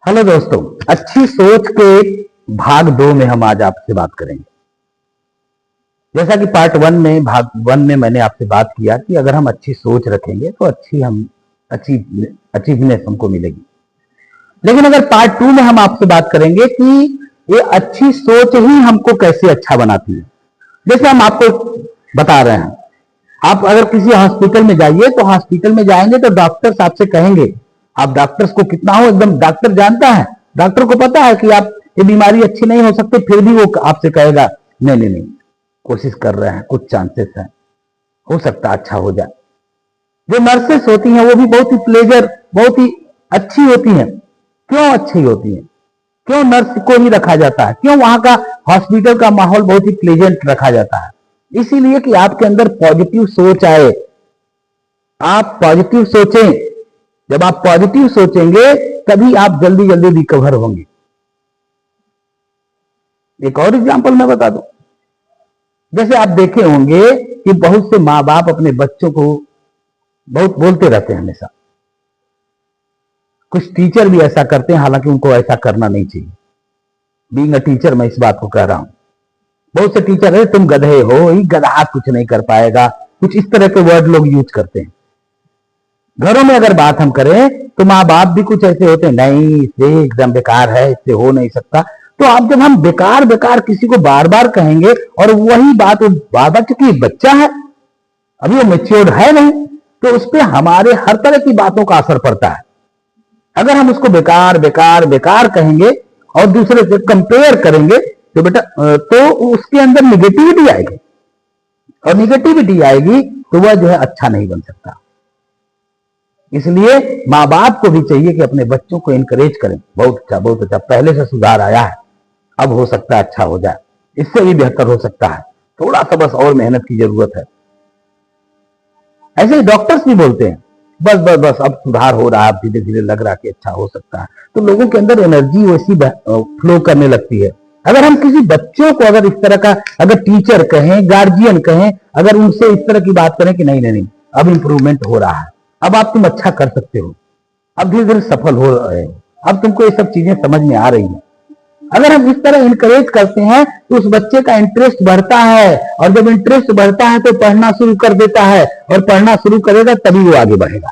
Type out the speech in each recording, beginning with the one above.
Hello दोस्तों, अच्छी सोच के भाग 2 में हम आज आपसे बात करेंगे। जैसा कि पार्ट 1 में भाग 1 में मैंने आपसे बात किया कि अगर हम अच्छी सोच रखेंगे तो अचीवनेस हमको मिलेगी। लेकिन अगर पार्ट 2 में हम आपसे बात करेंगे कि ये अच्छी सोच ही हमको कैसे अच्छा बनाती है। जैसे हम आपको बता रहे हैं, आप अगर किसी हॉस्पिटल में जाइए तो हॉस्पिटल में जाएंगे तो डॉक्टर्स आपसे कहेंगे, आप डॉक्टर्स को कितना हो एकदम डॉक्टर जानता है, डॉक्टर को पता है कि आप ये बीमारी अच्छी नहीं हो सकती, फिर भी वो आपसे कहेगा नहीं नहीं नहीं, कोशिश कर रहे हैं, कुछ चांसेस है, हो सकता है अच्छा हो जाए। जो नर्सेस होती हैं वो भी बहुत ही अच्छी होती हैं। क्यों अच्छी होती हैं? क्यों नर्स को ही रखा जाता है? क्यों वहां का हॉस्पिटल का माहौल बहुत ही प्लेजेंट रखा जाता है? इसीलिए कि आपके अंदर पॉजिटिव सोच आए, आप पॉजिटिव सोचें। जब आप पॉजिटिव सोचेंगे तभी आप जल्दी जल्दी रिकवर होंगे। एक और एग्जांपल मैं बता दूं, जैसे आप देखे होंगे कि बहुत से माँ बाप अपने बच्चों को बहुत बोलते रहते हैं हमेशा। कुछ टीचर भी ऐसा करते हैं, हालांकि उनको ऐसा करना नहीं चाहिए। बीइंग अ टीचर मैं इस बात को कह रहा हूं। बहुत से टीचर है, तुम गधे हो, ये गधा कुछ नहीं कर पाएगा, कुछ इस तरह के वर्ड लोग यूज करते हैं। घरों में अगर बात हम करें तो माँ बाप भी कुछ ऐसे होते हैं, नहीं इससे एकदम बेकार है, इससे हो नहीं सकता। तो आप जब हम बेकार बेकार किसी को बार बार कहेंगे और वही बात बार बार, क्योंकि बच्चा है अभी वो मेच्योर्ड है नहीं, तो उस पर हमारे हर तरह की बातों का असर पड़ता है। अगर हम उसको बेकार बेकार बेकार कहेंगे और दूसरे से कंपेयर करेंगे तो बेटा तो उसके अंदर निगेटिविटी आएगी, और निगेटिविटी आएगी तो वह जो है अच्छा नहीं बन सकता। इसलिए माँ बाप को भी चाहिए कि अपने बच्चों को इनकरेज करें, बहुत अच्छा, पहले से सुधार आया है, अब हो सकता है अच्छा हो जाए, इससे भी बेहतर हो सकता है, थोड़ा सा बस और मेहनत की जरूरत है। ऐसे ही डॉक्टर्स भी बोलते हैं, बस बस बस अब सुधार हो रहा है, धीरे धीरे लग रहा है कि अच्छा हो सकता है। तो लोगों के अंदर एनर्जी वैसी फ्लो करने लगती है। अगर हम किसी बच्चों को अगर इस तरह का, अगर टीचर कहें, गार्जियन कहें, अगर उनसे इस तरह की बात करें कि नहीं नहीं नहीं, अब इंप्रूवमेंट हो रहा है, अब आप तुम अच्छा कर सकते हो, अब धीरे धीरे सफल हो रहे हो, अब तुमको ये सब चीजें समझ में आ रही हैं, अगर हम इस तरह इनकरेज करते हैं तो उस बच्चे का इंटरेस्ट बढ़ता है, और जब इंटरेस्ट बढ़ता है तो पढ़ना शुरू कर देता है, और पढ़ना शुरू करेगा तभी वो आगे बढ़ेगा।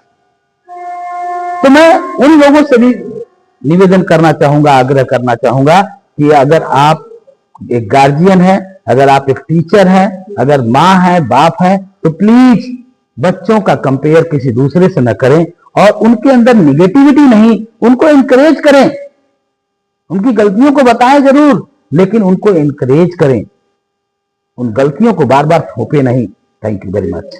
तो मैं उन लोगों से भी निवेदन करना चाहूंगा, आग्रह करना चाहूंगा कि अगर आप एक गार्जियन है, अगर आप एक टीचर हैं, अगर माँ है, बाप है, तो प्लीज बच्चों का कंपेयर किसी दूसरे से न करें, और उनके अंदर निगेटिविटी नहीं, उनको इंकरेज करें। उनकी गलतियों को बताएं जरूर, लेकिन उनको इंकरेज करें, उन गलतियों को बार बार थोपे नहीं। Thank you very much.